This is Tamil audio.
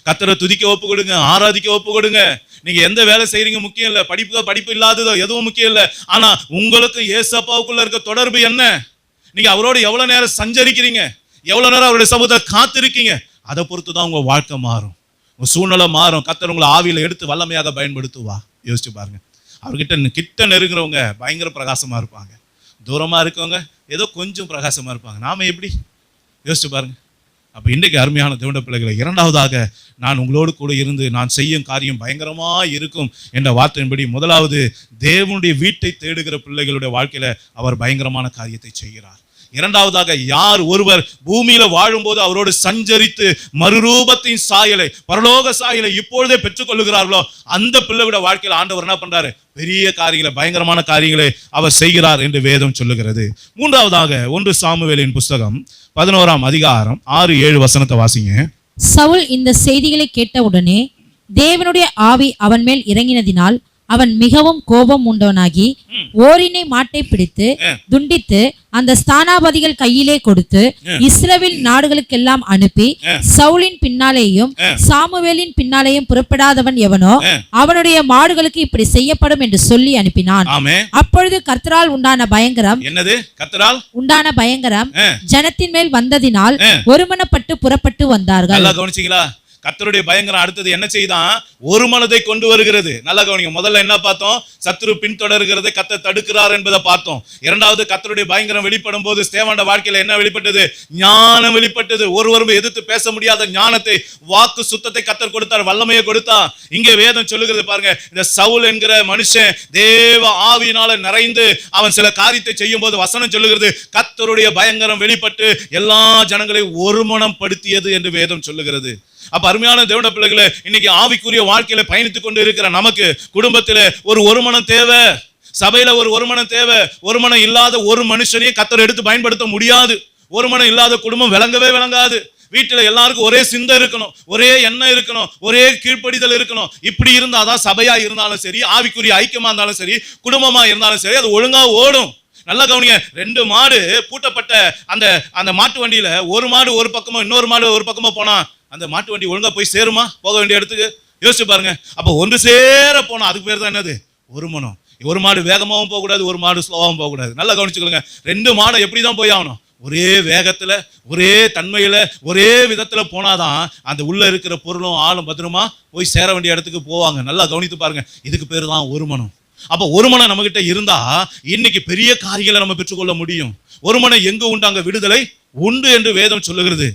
கர்த்தரை துதிக்க ஒப்பு கொடுங்க, ஆராதிக்க ஒப்பு கொடுங்க. நீங்க எந்த வேலை செய்றீங்க முக்கியம் இல்ல, படிப்பு இல்லாததோ எதுவும் முக்கியம் இல்ல. ஆனா உங்களுக்கும் ஏசப்பாவுக்குள்ள இருக்க தொடர்பு என்ன? நீங்க அவரோட எவ்வளவு நேரம் சஞ்சரிக்கிறீங்க, எவ்வளவு நேரம் அவருடைய சமூகத்தை காத்திருக்கீங்க, அதை பொறுத்துதான் உங்க வாழ்க்கை மாறும், உங்க சூழ்நிலை மாறும். கர்த்தர் உங்களை ஆவியில எடுத்து வல்லமையாக பயன்படுத்துவா. யோசிச்சு பாருங்க. அவர்கிட்ட நெருங்குறவங்க பயங்கர பிரகாசமா இருப்பாங்க, தூரமா இருக்கவங்க ஏதோ கொஞ்சம் பிரகாசமா இருப்பாங்க. நாம எப்படி? யோசிச்சு பாருங்க. அப்ப இன்றைக்கு அருமையான தேவனுடைய பிள்ளைகளை, இரண்டாவதாக நான் உங்களோடு கூட இருந்து நான் செய்யும் காரியம் பயங்கரமா இருக்கும் என்ற வார்த்தையின்படி, முதலாவது தேவனுடைய வீட்டை தேடுகிற பிள்ளைகளுடைய வாழ்க்கையில அவர் பயங்கரமான காரியத்தை செய்கிறார். இரண்டாவதாக, யார் ஒருவர் பூமியில வாழும்போது அவரோடு சஞ்சரித்து மறுரூபத்தின் சாயலை, பரலோக சாயலை இப்பொழுதே பெற்றுக் கொள்ளுகிறார்களோ அந்த பிள்ளையோட வாழ்க்கையில ஆண்டவர் என்ன பண்றாரு? பெரிய காரியங்களை, பயங்கரமான காரியங்களை அவர் செய்கிறார் என்று வேதம் சொல்லுகிறது. மூன்றாவதாக, 1 சாமுவேலின் புஸ்தகம் 11ஆம் அதிகாரம் 6-7 வசனத்தை வாசிங்க. சவுல் இந்த செய்திகளை கேட்டவுடனே தேவனுடைய ஆவி அவன் மேல் இறங்கினதினால் அவன் மிகவும் கோபம் உண்டவனாகி ஓரினை மாட்டை பிடித்து துண்டித்து அந்த ஸ்தானாபதிகள் கையிலே கொடுத்து இஸ்ரவேல் நாடுகளுக்கெல்லாம் அனுப்பி, சவுலின் பின்னாலேயும் சாமுவேலின் பின்னாலேயும் புறப்படாதவன் எவனோ அவனுடைய மாடுகளுக்கு இப்படி செய்யப்படும் என்று சொல்லி அனுப்பினான். அப்பொழுது கர்த்தரால் உண்டான பயங்கரம், என்னது கர்த்தரால் உண்டான பயங்கரம் ஜனத்தின் மேல் வந்ததினால் ஒருமனப்பட்டு புறப்பட்டு வந்தார்கள். கவனிச்சீங்களா? கர்த்தருடைய பயங்கரம் அடுத்தது என்ன செய்தான்? ஒரு மனதை கொண்டு வருகிறது. நல்லா கவனிங்க. முதல்ல என்ன பார்த்தோம்? சத்துரு பின்தொடர்கிறதை கர்த்தர் தடுக்கிறார் என்பதை பார்த்தோம். இரண்டாவது, கர்த்தருடைய பயங்கரம் வெளிப்படும் போது ஸ்தேவான் வாழ்க்கையில என்ன வெளிப்பட்டது? ஞானம் வெளிப்பட்டது. ஒருவரும் எதிர்த்து பேச முடியாத ஞானத்தை, வாக்கு சுத்தத்தை கர்த்தர் கொடுத்தார், வல்லமையை கொடுத்தார். இங்கே வேதம் சொல்லுகிறது பாருங்க, இந்த சவுல் என்கிற மனுஷன் தேவ ஆவியினால நிறைந்து அவன் சில காரியத்தை செய்யும் போது வசனம் சொல்லுகிறது, கர்த்தருடைய பயங்கரம் வெளிப்பட்டு எல்லா ஜனங்களையும் ஒருமனப்படுத்தியது என்று வேதம் சொல்லுகிறது. அப்ப அருமையான தேவனுடைய பிள்ளைகளை, இன்னைக்கு ஆவிக்குரிய வாழ்க்கையில பயணித்துக் கொண்டு இருக்கிற நமக்கு குடும்பத்தில ஒரு மனம் தேவை, சபையில ஒரு மனம் தேவை. ஒரு மனம் இல்லாத ஒரு மனுஷனையே கர்த்தர் எடுத்து பயன்படுத்த முடியாது. ஒரு மனம் இல்லாத குடும்பம் விளங்கவே விளங்காது. வீட்டுல எல்லாருக்கும் ஒரே சிந்தை இருக்கணும், ஒரே எண்ணம் இருக்கணும், ஒரே கீழ்ப்படிதல் இருக்கணும். இப்படி இருந்தாதான் சபையா இருந்தாலும் சரி, ஆவிக்குரிய ஐக்கியமா இருந்தாலும் சரி, குடும்பமா இருந்தாலும் சரி, அது ஒழுங்கா ஓடும். நல்லா கவனிங்க. 2 மாடு பூட்டப்பட்ட அந்த மாட்டு வண்டியில ஒரு மாடு ஒரு பக்கமோ இன்னொரு மாடு ஒரு பக்கமோ போனா அந்த மாட்டு வண்டி ஒழுங்கா போய் சேருமா? போக வேண்டிய இடத்துக்கு? யோசிச்சு பாருங்க. அப்ப ஒன்று சேர போனா அதுக்கு பேர் தான் என்னது? ஒரு மனம். ஒரு மாடு வேகமாகவும் போகக்கூடாது, ஒரு மாடு ஸ்லோவாகவும் போகக்கூடாது. நல்லா கவனிச்சுக்கோங்க. 2 மாடு எப்படிதான் போய் ஆகணும்? ஒரே வேகத்துல, ஒரே தன்மையில, ஒரே விதத்துல போனாதான் அந்த உள்ள இருக்கிற பொருளும் ஆளும் பத்திரமா போய் சேர வேண்டிய இடத்துக்கு போவாங்க. நல்லா கவனித்து பாருங்க. இதுக்கு பேர் தான் ஒரு மனம். அப்ப ஒரு மனம் நம்ம கிட்ட இருந்தா இன்னைக்கு பெரிய காரியங்களை நம்ம பெற்றுக்கொள்ள முடியும். ஒரு மனம் எங்க உண்டு அங்க விடுதலை உண்டு என்று வேதம் சொல்லுகிறது.